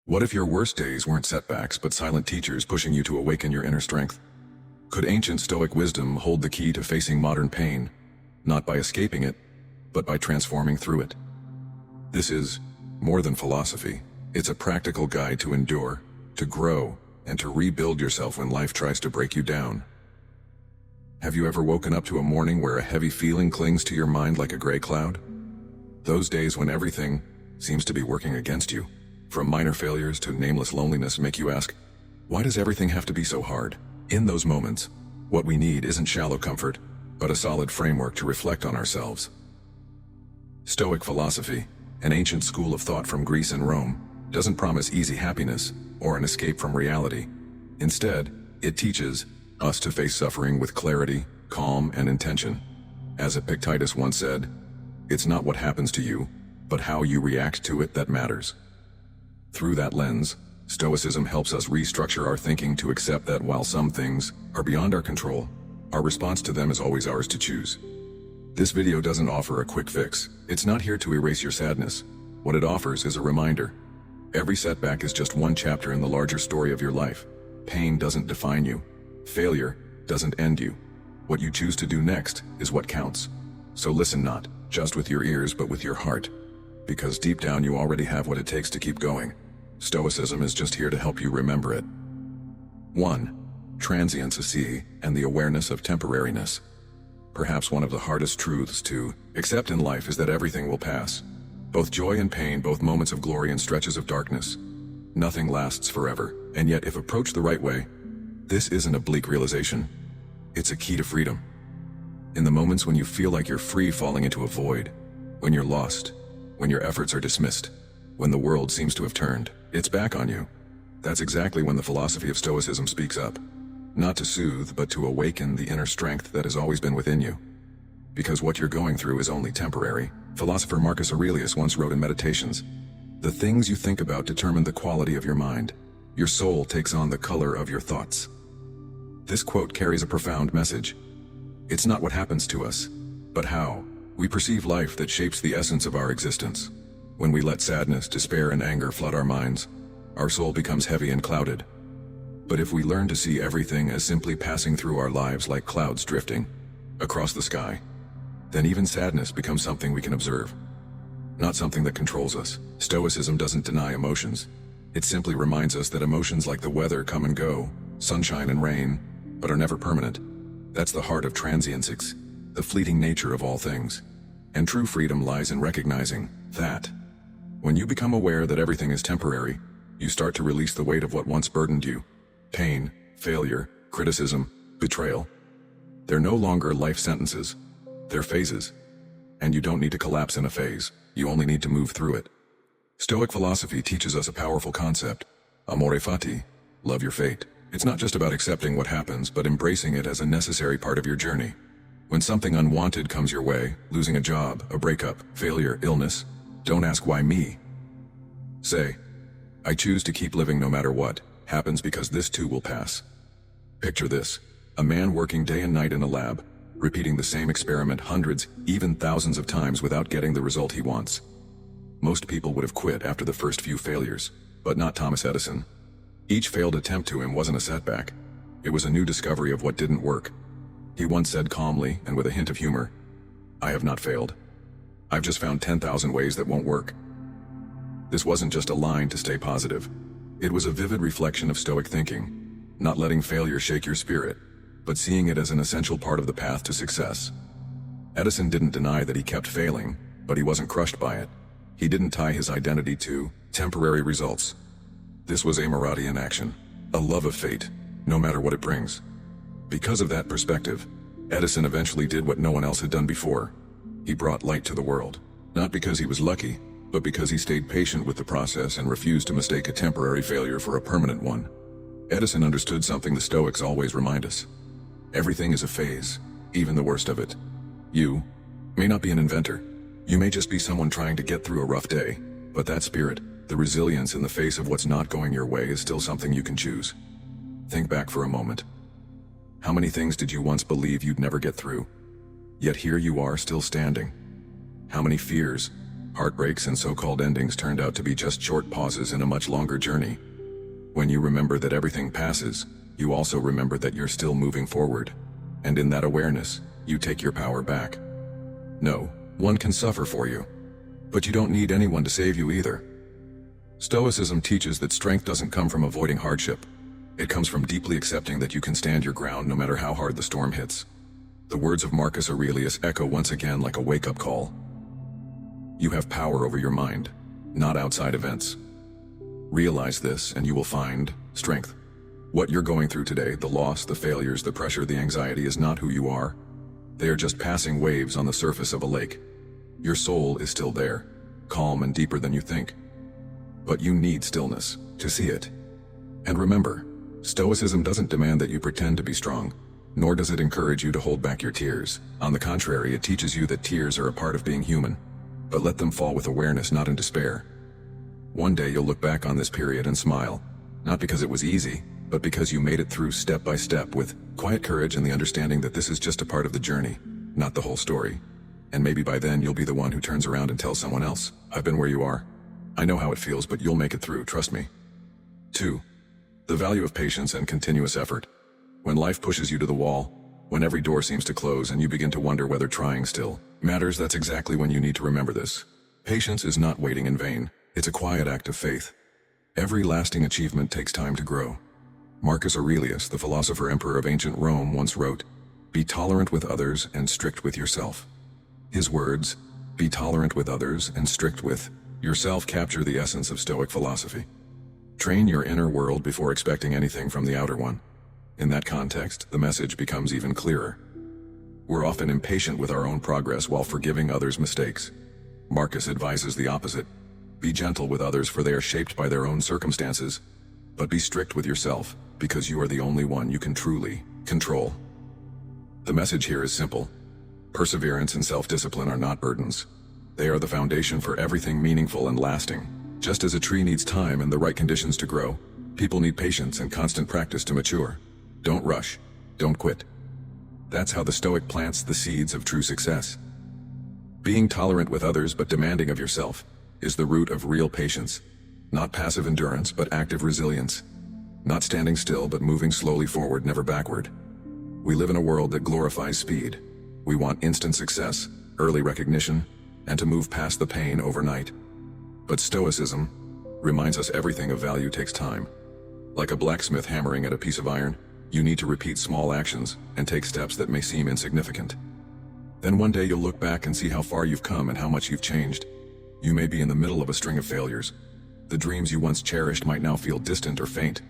What if your worst days weren't setbacks but silent teachers pushing you to awaken your inner strength? Could ancient Stoic wisdom hold the key to facing modern pain, not by escaping it, but by transforming through it? This is more than philosophy. It's a practical guide to endure, to grow, and to rebuild yourself when life tries to break you down. Have you ever woken up to a morning where a heavy feeling clings to your mind like a gray cloud? Those days when everything seems to be working against you, from minor failures to nameless loneliness, make you ask, why does everything have to be so hard? In those moments, what we need isn't shallow comfort, but a solid framework to reflect on ourselves. Stoic philosophy, an ancient school of thought from Greece and Rome, doesn't promise easy happiness or an escape from reality. Instead, it teaches us to face suffering with clarity, calm, and intention. As Epictetus once said, it's not what happens to you, but how you react to it that matters. Through that lens, Stoicism helps us restructure our thinking to accept that while some things are beyond our control, our response to them is always ours to choose. This video doesn't offer a quick fix. It's not here to erase your sadness. What it offers is a reminder. Every setback is just one chapter in the larger story of your life. Pain doesn't define you. Failure doesn't end you. What you choose to do next is what counts. So listen not just with your ears but with your heart, because deep down you already have what it takes to keep going. Stoicism is just here to help you remember it. 1. Transiency and the awareness of temporariness. Perhaps one of the hardest truths to accept in life is that everything will pass. Both joy and pain, both moments of glory and stretches of darkness. Nothing lasts forever, and yet if approached the right way, this isn't a bleak realization. It's a key to freedom. In the moments when you feel like you're free falling into a void, when you're lost, when your efforts are dismissed, when the world seems to have turned its back on you, that's exactly when the philosophy of Stoicism speaks up. Not to soothe, but to awaken the inner strength that has always been within you. Because what you're going through is only temporary. Philosopher Marcus Aurelius once wrote in Meditations, "The things you think about determine the quality of your mind. Your soul takes on the color of your thoughts." This quote carries a profound message. It's not what happens to us, but how we perceive life that shapes the essence of our existence. When we let sadness, despair, and anger flood our minds, our soul becomes heavy and clouded. But if we learn to see everything as simply passing through our lives like clouds drifting across the sky, then even sadness becomes something we can observe, not something that controls us. Stoicism doesn't deny emotions. It simply reminds us that emotions like the weather come and go, sunshine and rain, but are never permanent. That's the heart of transiency, the fleeting nature of all things. And true freedom lies in recognizing that. When you become aware that everything is temporary, you start to release the weight of what once burdened you. Pain, failure, criticism, betrayal. They're no longer life sentences. They're phases. And you don't need to collapse in a phase. You only need to move through it. Stoic philosophy teaches us a powerful concept. Amore fati, love your fate. It's not just about accepting what happens, but embracing it as a necessary part of your journey. When something unwanted comes your way, losing a job, a breakup, failure, illness, don't ask why me. Say, I choose to keep living no matter what happens because this too will pass. Picture this, a man working day and night in a lab, repeating the same experiment hundreds, even thousands of times without getting the result he wants. Most people would have quit after the first few failures, but not Thomas Edison. Each failed attempt to him wasn't a setback. It was a new discovery of what didn't work. He once said calmly and with a hint of humor, "I have not failed. I've just found 10,000 ways that won't work." This wasn't just a line to stay positive. It was a vivid reflection of Stoic thinking, not letting failure shake your spirit, but seeing it as an essential part of the path to success. Edison didn't deny that he kept failing, but he wasn't crushed by it. He didn't tie his identity to temporary results. This was amorati in action, a love of fate, no matter what it brings. Because of that perspective, Edison eventually did what no one else had done before. He brought light to the world, not because he was lucky, but because he stayed patient with the process and refused to mistake a temporary failure for a permanent one. Edison understood something the Stoics always remind us. Everything is a phase, even the worst of it. You may not be an inventor. You may just be someone trying to get through a rough day, but that spirit, the resilience in the face of what's not going your way, is still something you can choose. Think back for a moment. How many things did you once believe you'd never get through? Yet here you are still standing. How many fears, Heartbreaks and so-called endings turned out to be just short pauses in a much longer journey. When you remember that everything passes, you also remember that you're still moving forward. And in that awareness, you take your power back. No, one can suffer for you. But you don't need anyone to save you either. Stoicism teaches that strength doesn't come from avoiding hardship. It comes from deeply accepting that you can stand your ground no matter how hard the storm hits. The words of Marcus Aurelius echo once again like a wake-up call. You have power over your mind, not outside events. Realize this and you will find strength. What you're going through today, the loss, the failures, the pressure, the anxiety, is not who you are. They are just passing waves on the surface of a lake. Your soul is still there, calm and deeper than you think. But you need stillness to see it. And remember, Stoicism doesn't demand that you pretend to be strong, nor does it encourage you to hold back your tears. On the contrary, it teaches you that tears are a part of being human, but let them fall with awareness, not in despair. One day you'll look back on this period and smile, not because it was easy, but because you made it through step by step with quiet courage and the understanding that this is just a part of the journey, not the whole story. And maybe by then you'll be the one who turns around and tells someone else, I've been where you are. I know how it feels, but you'll make it through, trust me. 2. The value of patience and continuous effort. When life pushes you to the wall, when every door seems to close and you begin to wonder whether trying still matters, that's exactly when you need to remember this. Patience is not waiting in vain. It's a quiet act of faith. Every lasting achievement takes time to grow. Marcus Aurelius, the philosopher emperor of ancient Rome, once wrote, "Be tolerant with others and strict with yourself." His words, "Be tolerant with others and strict with yourself," capture the essence of Stoic philosophy. Train your inner world before expecting anything from the outer one. In that context, the message becomes even clearer. We're often impatient with our own progress while forgiving others' mistakes. Marcus advises the opposite. Be gentle with others, for they are shaped by their own circumstances, but be strict with yourself, because you are the only one you can truly control. The message here is simple. Perseverance and self-discipline are not burdens. They are the foundation for everything meaningful and lasting. Just as a tree needs time and the right conditions to grow, people need patience and constant practice to mature. Don't rush. Don't quit. That's how the Stoic plants the seeds of true success. Being tolerant with others but demanding of yourself is the root of real patience. Not passive endurance, but active resilience. Not standing still, but moving slowly forward, never backward. We live in a world that glorifies speed. We want instant success, early recognition, and to move past the pain overnight. But Stoicism reminds us everything of value takes time. Like a blacksmith hammering at a piece of iron, you need to repeat small actions and take steps that may seem insignificant. Then one day you'll look back and see how far you've come and how much you've changed. You may be in the middle of a string of failures. The dreams you once cherished might now feel distant or faint,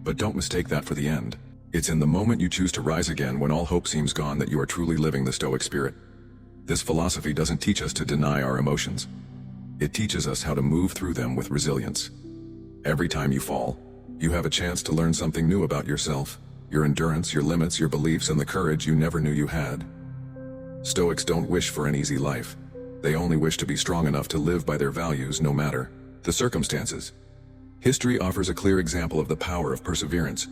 but don't mistake that for the end. It's in the moment you choose to rise again, when all hope seems gone, that you are truly living the Stoic spirit. This philosophy doesn't teach us to deny our emotions. It teaches us how to move through them with resilience. Every time you fall, you have a chance to learn something new about yourself, your endurance, your limits, your beliefs, and the courage you never knew you had. Stoics don't wish for an easy life. They only wish to be strong enough to live by their values no matter the circumstances. History offers a clear example of the power of perseverance.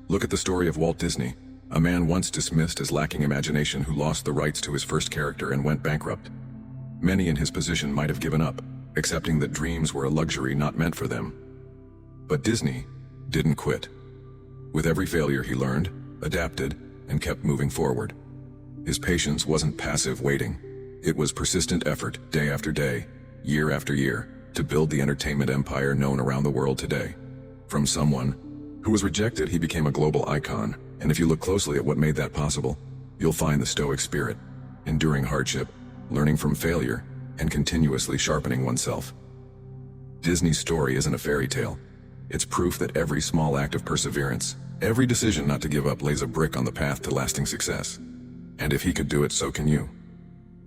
Look at the story of Walt Disney, a man once dismissed as lacking imagination who lost the rights to his first character and went bankrupt. Many in his position might have given up, accepting that dreams were a luxury not meant for them. But Disney didn't quit. With every failure he learned, adapted, and kept moving forward. His patience wasn't passive waiting. It was persistent effort, day after day, year after year, to build the entertainment empire known around the world today. From someone who was rejected, he became a global icon, and if you look closely at what made that possible, you'll find the Stoic spirit, enduring hardship, learning from failure, and continuously sharpening oneself. Disney's story isn't a fairy tale. It's proof that every small act of perseverance, every decision not to give up, lays a brick on the path to lasting success. And if he could do it, so can you.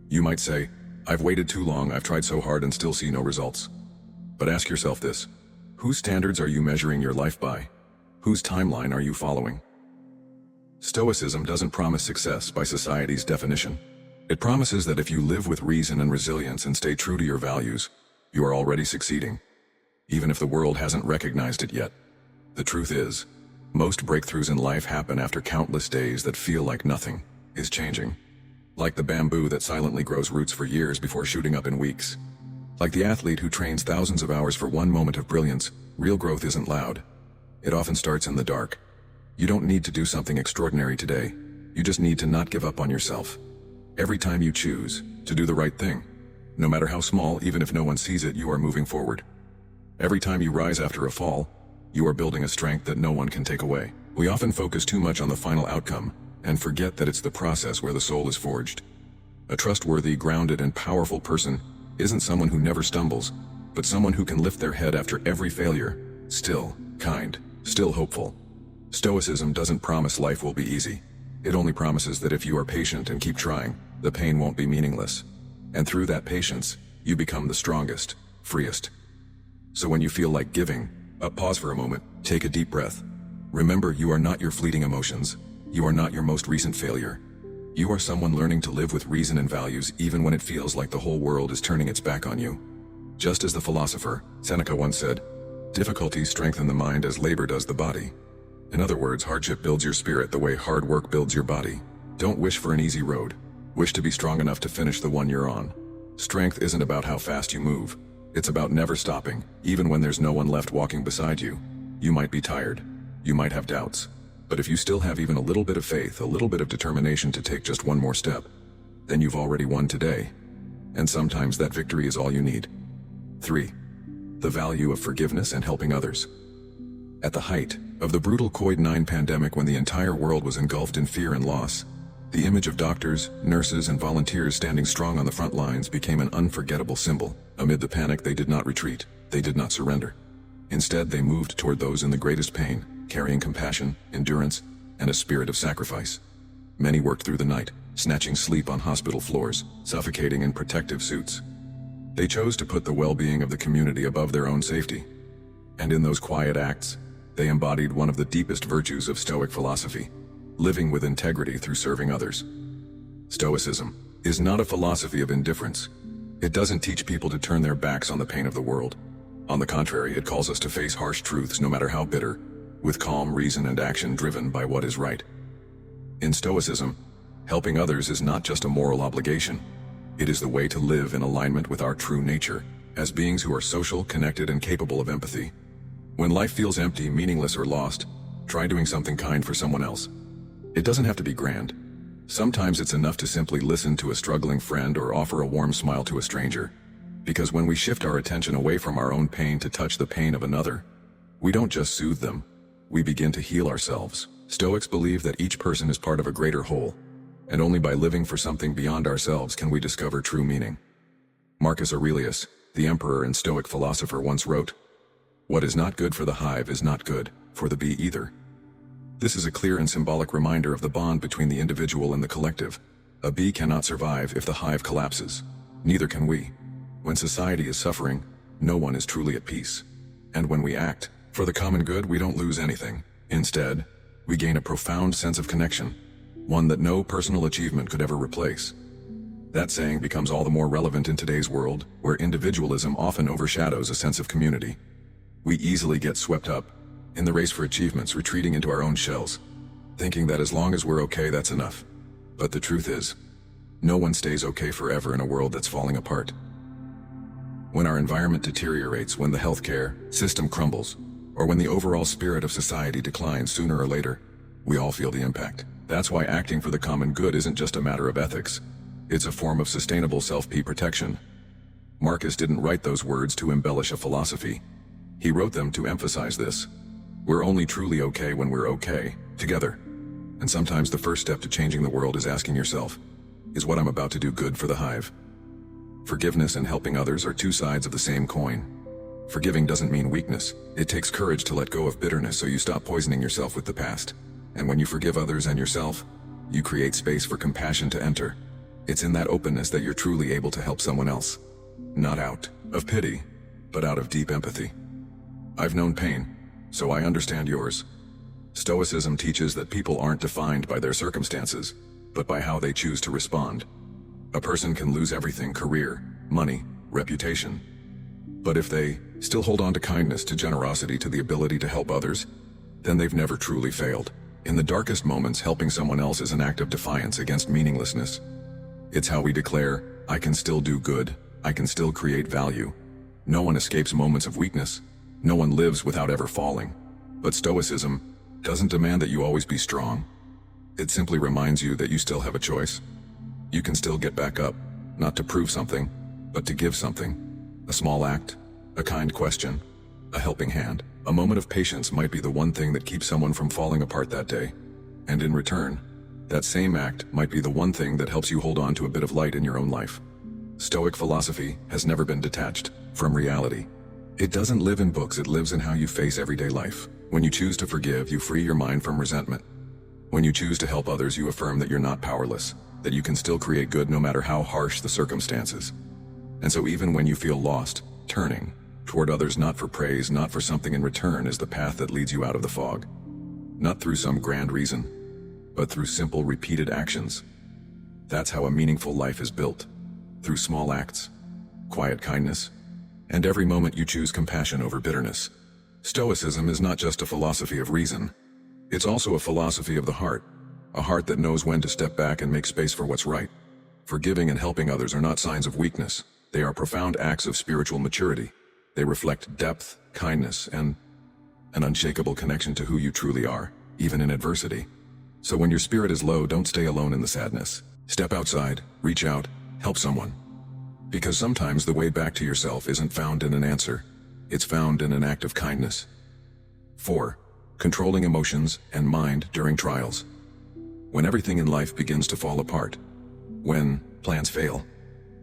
You might say, I've waited too long, I've tried so hard and still see no results. But ask yourself this: whose standards are you measuring your life by? Whose timeline are you following? Stoicism doesn't promise success by society's definition. It promises that if you live with reason and resilience and stay true to your values, you are already succeeding, even if the world hasn't recognized it yet. The truth is, most breakthroughs in life happen after countless days that feel like nothing is changing. Like the bamboo that silently grows roots for years before shooting up in weeks. Like the athlete who trains thousands of hours for one moment of brilliance, real growth isn't loud. It often starts in the dark. You don't need to do something extraordinary today. You just need to not give up on yourself. Every time you choose to do the right thing, no matter how small, even if no one sees it, you are moving forward. Every time you rise after a fall, you are building a strength that no one can take away. We often focus too much on the final outcome and forget that it's the process where the soul is forged. A trustworthy, grounded, and powerful person isn't someone who never stumbles, but someone who can lift their head after every failure, still kind, still hopeful. Stoicism doesn't promise life will be easy. It only promises that if you are patient and keep trying, the pain won't be meaningless. And through that patience, you become the strongest, freest. So when you feel like giving up, pause for a moment, take a deep breath. Remember, you are not your fleeting emotions. You are not your most recent failure. You are someone learning to live with reason and values even when it feels like the whole world is turning its back on you. Just as the philosopher Seneca once said, difficulties strengthen the mind as labor does the body. In other words, hardship builds your spirit the way hard work builds your body. Don't wish for an easy road. Wish to be strong enough to finish the one you're on. Strength isn't about how fast you move. It's about never stopping, even when there's no one left walking beside you. You might be tired. You might have doubts. But if you still have even a little bit of faith, a little bit of determination to take just one more step, then you've already won today. And sometimes that victory is all you need. 3. The value of forgiveness and helping others. At the height of the brutal COVID-19 pandemic, when the entire world was engulfed in fear and loss, the image of doctors, nurses, and volunteers standing strong on the front lines became an unforgettable symbol. Amid the panic, they did not retreat. They did not surrender. Instead, they moved toward those in the greatest pain, carrying compassion, endurance, and a spirit of sacrifice. Many worked through the night, snatching sleep on hospital floors, suffocating in protective suits. They chose to put the well-being of the community above their own safety. And in those quiet acts, they embodied one of the deepest virtues of Stoic philosophy: living with integrity through serving others. Stoicism is not a philosophy of indifference. It doesn't teach people to turn their backs on the pain of the world. On the contrary, it calls us to face harsh truths, no matter how bitter, with calm reason and action driven by what is right. In Stoicism, helping others is not just a moral obligation. It is the way to live in alignment with our true nature, as beings who are social, connected, and capable of empathy. When life feels empty, meaningless, or lost, try doing something kind for someone else. It doesn't have to be grand. Sometimes it's enough to simply listen to a struggling friend or offer a warm smile to a stranger. Because when we shift our attention away from our own pain to touch the pain of another, we don't just soothe them, we begin to heal ourselves. Stoics believe that each person is part of a greater whole, and only by living for something beyond ourselves can we discover true meaning. Marcus Aurelius, the emperor and Stoic philosopher, once wrote, "What is not good for the hive is not good for the bee either." This is a clear and symbolic reminder of the bond between the individual and the collective. A bee cannot survive if the hive collapses. Neither can we. When society is suffering, no one is truly at peace. And when we act for the common good, we don't lose anything. Instead, we gain a profound sense of connection, one that no personal achievement could ever replace. That saying becomes all the more relevant in today's world, where individualism often overshadows a sense of community. We easily get swept up in the race for achievements, retreating into our own shells, thinking that as long as we're okay, that's enough. But the truth is, no one stays okay forever in a world that's falling apart. When our environment deteriorates, when the healthcare system crumbles, or when the overall spirit of society declines, sooner or later, we all feel the impact. That's why acting for the common good isn't just a matter of ethics. It's a form of sustainable self-protection. Marcus didn't write those words to embellish a philosophy. He wrote them to emphasize this. We're only truly okay when we're okay together. And sometimes the first step to changing the world is asking yourself, is what I'm about to do good for the hive? Forgiveness and helping others are two sides of the same coin. Forgiving doesn't mean weakness. It takes courage to let go of bitterness so you stop poisoning yourself with the past. And when you forgive others and yourself, you create space for compassion to enter. It's in that openness that you're truly able to help someone else. Not out of pity, but out of deep empathy. I've known pain, so I understand yours. Stoicism teaches that people aren't defined by their circumstances, but by how they choose to respond. A person can lose everything: career, money, reputation. But if they still hold on to kindness, to generosity, to the ability to help others, then they've never truly failed. In the darkest moments, helping someone else is an act of defiance against meaninglessness. It's how we declare, I can still do good, I can still create value. No one escapes moments of weakness. No one lives without ever falling. But Stoicism doesn't demand that you always be strong. It simply reminds you that you still have a choice. You can still get back up, not to prove something, but to give something. A small act, a kind question, a helping hand. A moment of patience might be the one thing that keeps someone from falling apart that day. And in return, that same act might be the one thing that helps you hold on to a bit of light in your own life. Stoic philosophy has never been detached from reality. It doesn't live in books, it lives in how you face everyday life. When you choose to forgive, you free your mind from resentment. When you choose to help others, you affirm that you're not powerless, that you can still create good no matter how harsh the circumstances. And so even when you feel lost, turning toward others not for praise, not for something in return, is the path that leads you out of the fog. Not through some grand reason, but through simple, repeated actions. That's how a meaningful life is built. Through small acts, quiet kindness, and every moment you choose compassion over bitterness. Stoicism is not just a philosophy of reason. It's also a philosophy of the heart. A heart that knows when to step back and make space for what's right. Forgiving and helping others are not signs of weakness. They are profound acts of spiritual maturity. They reflect depth, kindness, and an unshakable connection to who you truly are, even in adversity. So when your spirit is low, don't stay alone in the sadness. Step outside, reach out, help someone. Because sometimes the way back to yourself isn't found in an answer. It's found in an act of kindness. 4. Controlling emotions and mind during trials. When everything in life begins to fall apart. When plans fail.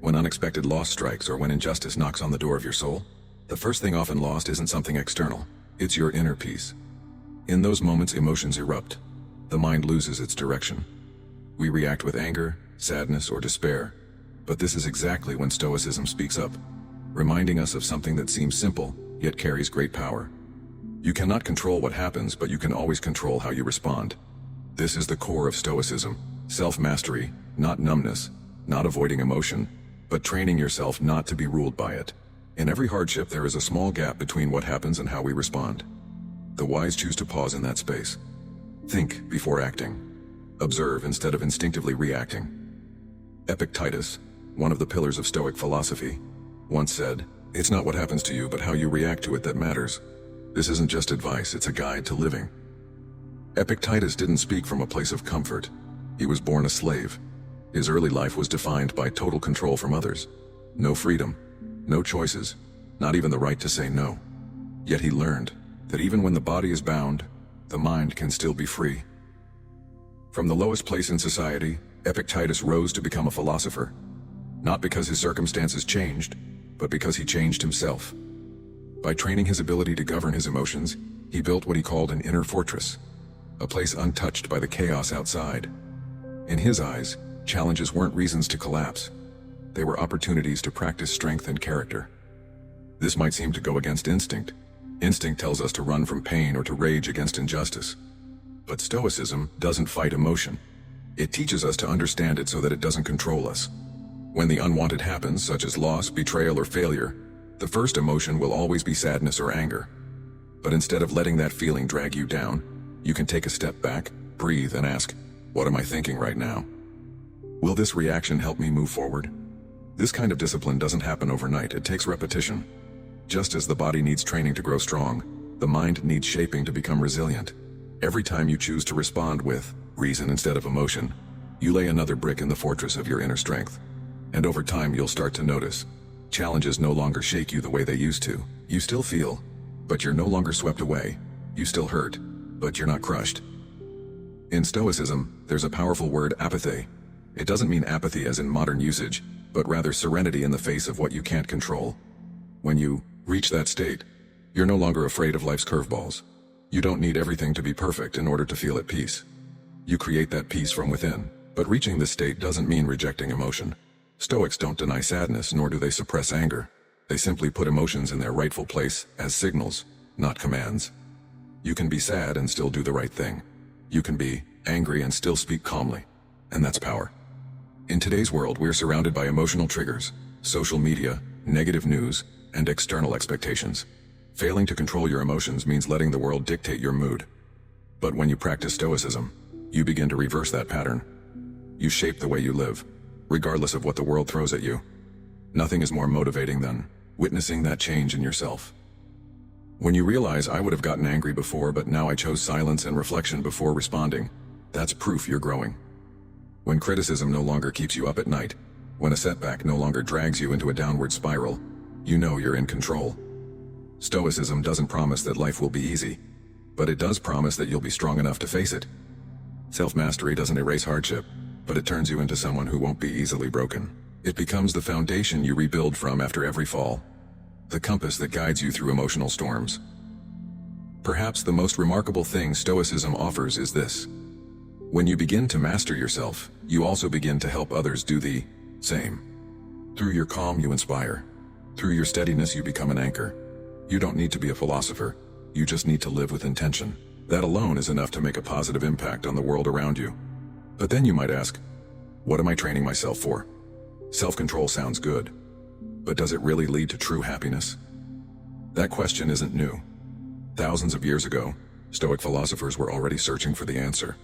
When unexpected loss strikes, or when injustice knocks on the door of your soul. The first thing often lost isn't something external. It's your inner peace. In those moments, emotions erupt. The mind loses its direction. We react with anger, sadness, or despair. But this is exactly when Stoicism speaks up, reminding us of something that seems simple, yet carries great power. You cannot control what happens, but you can always control how you respond. This is the core of Stoicism: self-mastery, not numbness, not avoiding emotion, but training yourself not to be ruled by it. In every hardship, there is a small gap between what happens and how we respond. The wise choose to pause in that space. Think before acting. Observe instead of instinctively reacting. Epictetus, one of the pillars of Stoic philosophy, once said, "It's not what happens to you, but how you react to it that matters." This isn't just advice, it's a guide to living. Epictetus didn't speak from a place of comfort. He was born a slave. His early life was defined by total control from others. No freedom, no choices, not even the right to say no. Yet he learned that even when the body is bound, the mind can still be free. From the lowest place in society, Epictetus rose to become a philosopher. Not because his circumstances changed, but because he changed himself. By training his ability to govern his emotions, he built what he called an inner fortress, a place untouched by the chaos outside. In his eyes, challenges weren't reasons to collapse. They were opportunities to practice strength and character. This might seem to go against instinct. Instinct tells us to run from pain or to rage against injustice. But Stoicism doesn't fight emotion. It teaches us to understand it so that it doesn't control us. When the unwanted happens, such as loss, betrayal, or failure, the first emotion will always be sadness or anger. But instead of letting that feeling drag you down, you can take a step back, breathe, and ask, "What am I thinking right now? Will this reaction help me move forward?" This kind of discipline doesn't happen overnight, it takes repetition. Just as the body needs training to grow strong, the mind needs shaping to become resilient. Every time you choose to respond with reason instead of emotion, you lay another brick in the fortress of your inner strength. And over time you'll start to notice challenges no longer shake you the way they used to. You still feel, but you're no longer swept away. You still hurt, but you're not crushed. In Stoicism, there's a powerful word, apathy. It doesn't mean apathy as in modern usage, but rather serenity in the face of what you can't control. When you reach that state, you're no longer afraid of life's curveballs. You don't need everything to be perfect in order to feel at peace. You create that peace from within. But reaching this state doesn't mean rejecting emotion. Stoics don't deny sadness, nor do they suppress anger. They simply put emotions in their rightful place as signals, not commands. You can be sad and still do the right thing. You can be angry and still speak calmly. And that's power. In today's world, we're surrounded by emotional triggers, social media, negative news, and external expectations. Failing to control your emotions means letting the world dictate your mood. But when you practice Stoicism, you begin to reverse that pattern. You shape the way you live, regardless of what the world throws at you. Nothing is more motivating than witnessing that change in yourself. When you realize I would have gotten angry before, but now I chose silence and reflection before responding, that's proof you're growing. When criticism no longer keeps you up at night, when a setback no longer drags you into a downward spiral, you know you're in control. Stoicism doesn't promise that life will be easy, but it does promise that you'll be strong enough to face it. Self-mastery doesn't erase hardship, but it turns you into someone who won't be easily broken. It becomes the foundation you rebuild from after every fall, the compass that guides you through emotional storms. Perhaps the most remarkable thing Stoicism offers is this. When you begin to master yourself, you also begin to help others do the same. Through your calm you inspire. Through your steadiness you become an anchor. You don't need to be a philosopher, you just need to live with intention. That alone is enough to make a positive impact on the world around you. But then you might ask, what am I training myself for? Self-control sounds good, but does it really lead to true happiness? That question isn't new. Thousands of years ago, Stoic philosophers were already searching for the answer.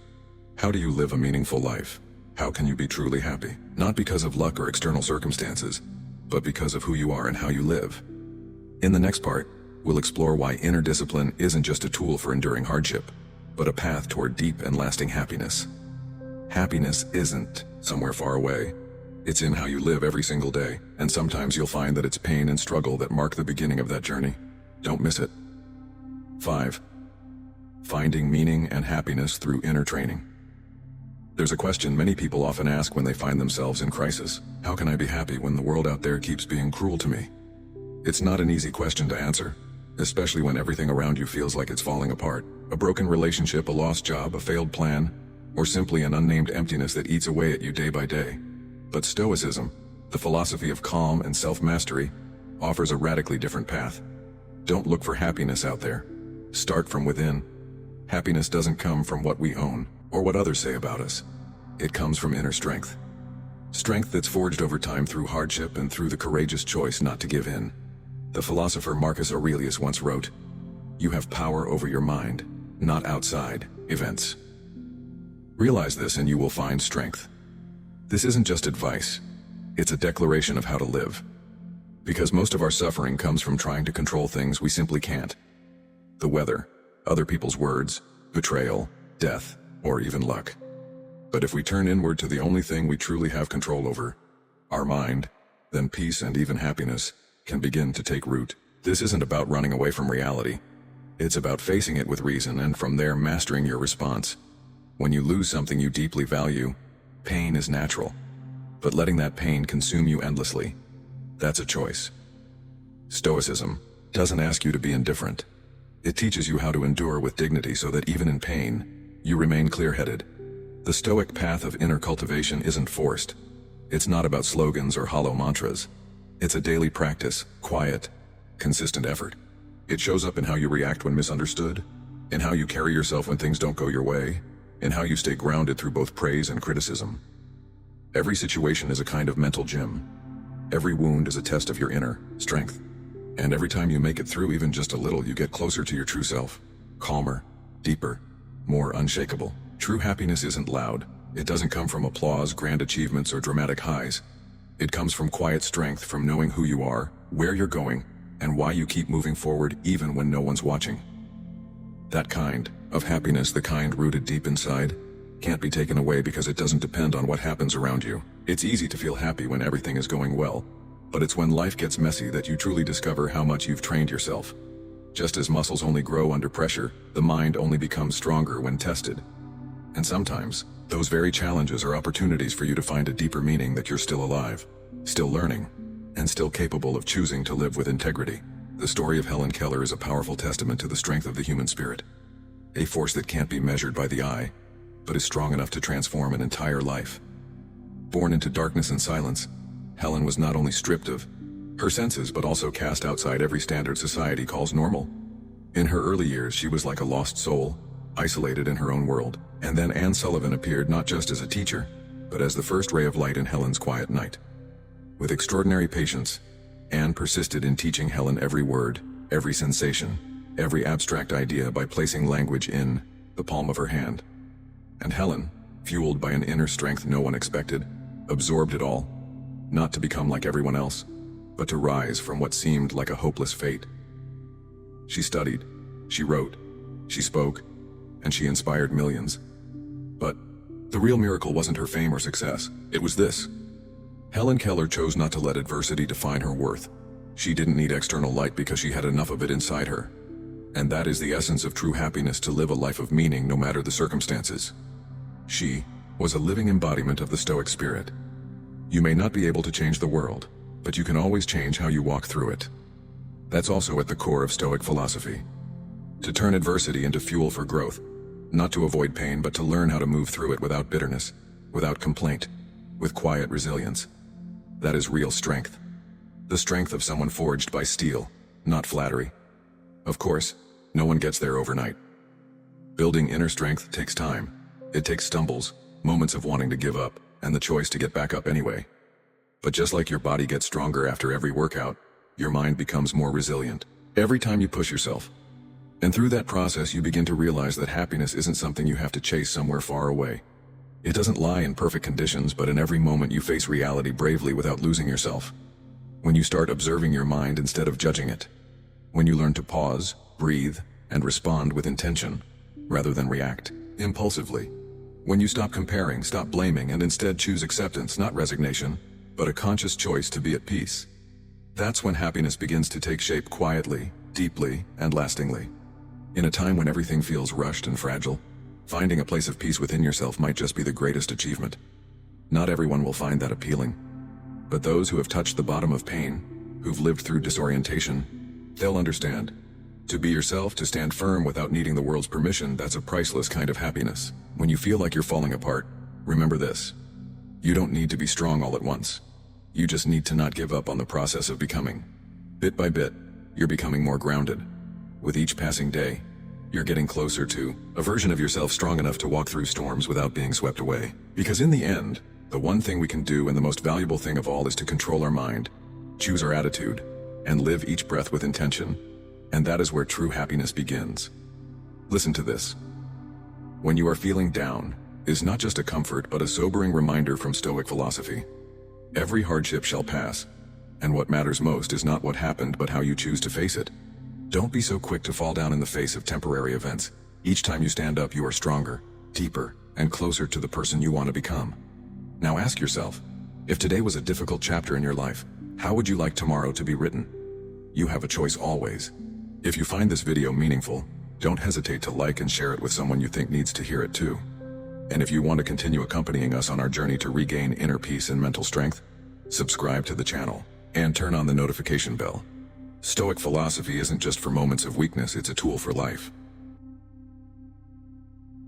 How do you live a meaningful life? How can you be truly happy? Not because of luck or external circumstances, but because of who you are and how you live. In the next part, we'll explore why inner discipline isn't just a tool for enduring hardship, but a path toward deep and lasting happiness. Happiness isn't somewhere far away. It's in how you live every single day, and sometimes you'll find that it's pain and struggle that mark the beginning of that journey. Don't miss it. 5. Finding meaning and happiness through inner training. There's a question many people often ask when they find themselves in crisis. How can I be happy when the world out there keeps being cruel to me? It's not an easy question to answer, especially when everything around you feels like it's falling apart. A broken relationship, a lost job, a failed plan, or simply an unnamed emptiness that eats away at you day by day. But Stoicism, the philosophy of calm and self-mastery, offers a radically different path. Don't look for happiness out there. Start from within. Happiness doesn't come from what we own, or what others say about us. It comes from inner strength. Strength that's forged over time through hardship and through the courageous choice not to give in. The philosopher Marcus Aurelius once wrote, "You have power over your mind, not outside events." Realize this and you will find strength. This isn't just advice, it's a declaration of how to live. Because most of our suffering comes from trying to control things we simply can't. The weather, other people's words, betrayal, death, or even luck. But if we turn inward to the only thing we truly have control over, our mind, then peace and even happiness can begin to take root. This isn't about running away from reality. It's about facing it with reason and from there mastering your response. When you lose something you deeply value, pain is natural. But letting that pain consume you endlessly, that's a choice. Stoicism doesn't ask you to be indifferent. It teaches you how to endure with dignity so that even in pain, you remain clear-headed. The Stoic path of inner cultivation isn't forced. It's not about slogans or hollow mantras. It's a daily practice, quiet, consistent effort. It shows up in how you react when misunderstood, in how you carry yourself when things don't go your way, in how you stay grounded through both praise and criticism. Every situation is a kind of mental gym. Every wound is a test of your inner strength. And every time you make it through even just a little, you get closer to your true self, calmer, deeper, more unshakable. True happiness isn't loud. It doesn't come from applause, grand achievements, or dramatic highs. It comes from quiet strength, from knowing who you are, where you're going, and why you keep moving forward even when no one's watching. That kind of happiness, the kind rooted deep inside, can't be taken away because it doesn't depend on what happens around you. It's easy to feel happy when everything is going well, but it's when life gets messy that you truly discover how much you've trained yourself. Just as muscles only grow under pressure, the mind only becomes stronger when tested. And sometimes, those very challenges are opportunities for you to find a deeper meaning that you're still alive, still learning, and still capable of choosing to live with integrity. The story of Helen Keller is a powerful testament to the strength of the human spirit. A force that can't be measured by the eye, but is strong enough to transform an entire life. Born into darkness and silence, Helen was not only stripped of her senses but also cast outside every standard society calls normal. In her early years, she was like a lost soul, isolated in her own world. And then Anne Sullivan appeared not just as a teacher, but as the first ray of light in Helen's quiet night. With extraordinary patience, Anne persisted in teaching Helen every word, every sensation, every abstract idea by placing language in the palm of her hand. And Helen, fueled by an inner strength no one expected, absorbed it all, not to become like everyone else, but to rise from what seemed like a hopeless fate. She studied, she wrote, she spoke, and she inspired millions. But the real miracle wasn't her fame or success, it was this. Helen Keller chose not to let adversity define her worth. She didn't need external light because she had enough of it inside her. And that is the essence of true happiness, to live a life of meaning no matter the circumstances. She was a living embodiment of the Stoic spirit. You may not be able to change the world, but you can always change how you walk through it. That's also at the core of Stoic philosophy. To turn adversity into fuel for growth, not to avoid pain but to learn how to move through it without bitterness, without complaint, with quiet resilience. That is real strength. The strength of someone forged by steel, not flattery. Of course, no one gets there overnight. Building inner strength takes time. It takes stumbles, moments of wanting to give up, and the choice to get back up anyway. But just like your body gets stronger after every workout, your mind becomes more resilient every time you push yourself. And through that process you begin to realize that happiness isn't something you have to chase somewhere far away. It doesn't lie in perfect conditions, but in every moment you face reality bravely without losing yourself. When you start observing your mind instead of judging it. When you learn to pause, breathe, and respond with intention, rather than react impulsively. When you stop comparing, stop blaming, and instead choose acceptance, not resignation, but a conscious choice to be at peace. That's when happiness begins to take shape quietly, deeply, and lastingly. In a time when everything feels rushed and fragile, finding a place of peace within yourself might just be the greatest achievement. Not everyone will find that appealing. But those who have touched the bottom of pain, who've lived through disorientation, they'll understand. To be yourself, to stand firm without needing the world's permission, that's a priceless kind of happiness. When you feel like you're falling apart, remember this. You don't need to be strong all at once. You just need to not give up on the process of becoming. Bit by bit, you're becoming more grounded. With each passing day, you're getting closer to a version of yourself strong enough to walk through storms without being swept away. Because in the end, the one thing we can do, and the most valuable thing of all, is to control our mind, choose our attitude, and live each breath with intention. And that is where true happiness begins. Listen to this. When you are feeling down, is not just a comfort but a sobering reminder from Stoic philosophy. Every hardship shall pass, and what matters most is not what happened but how you choose to face it. Don't be so quick to fall down in the face of temporary events. Each time you stand up, you are stronger, deeper, and closer to the person you want to become. Now ask yourself, if today was a difficult chapter in your life, how would you like tomorrow to be written? You have a choice always. If you find this video meaningful, don't hesitate to like and share it with someone you think needs to hear it too. And if you want to continue accompanying us on our journey to regain inner peace and mental strength, subscribe to the channel and turn on the notification bell. Stoic philosophy isn't just for moments of weakness, it's a tool for life.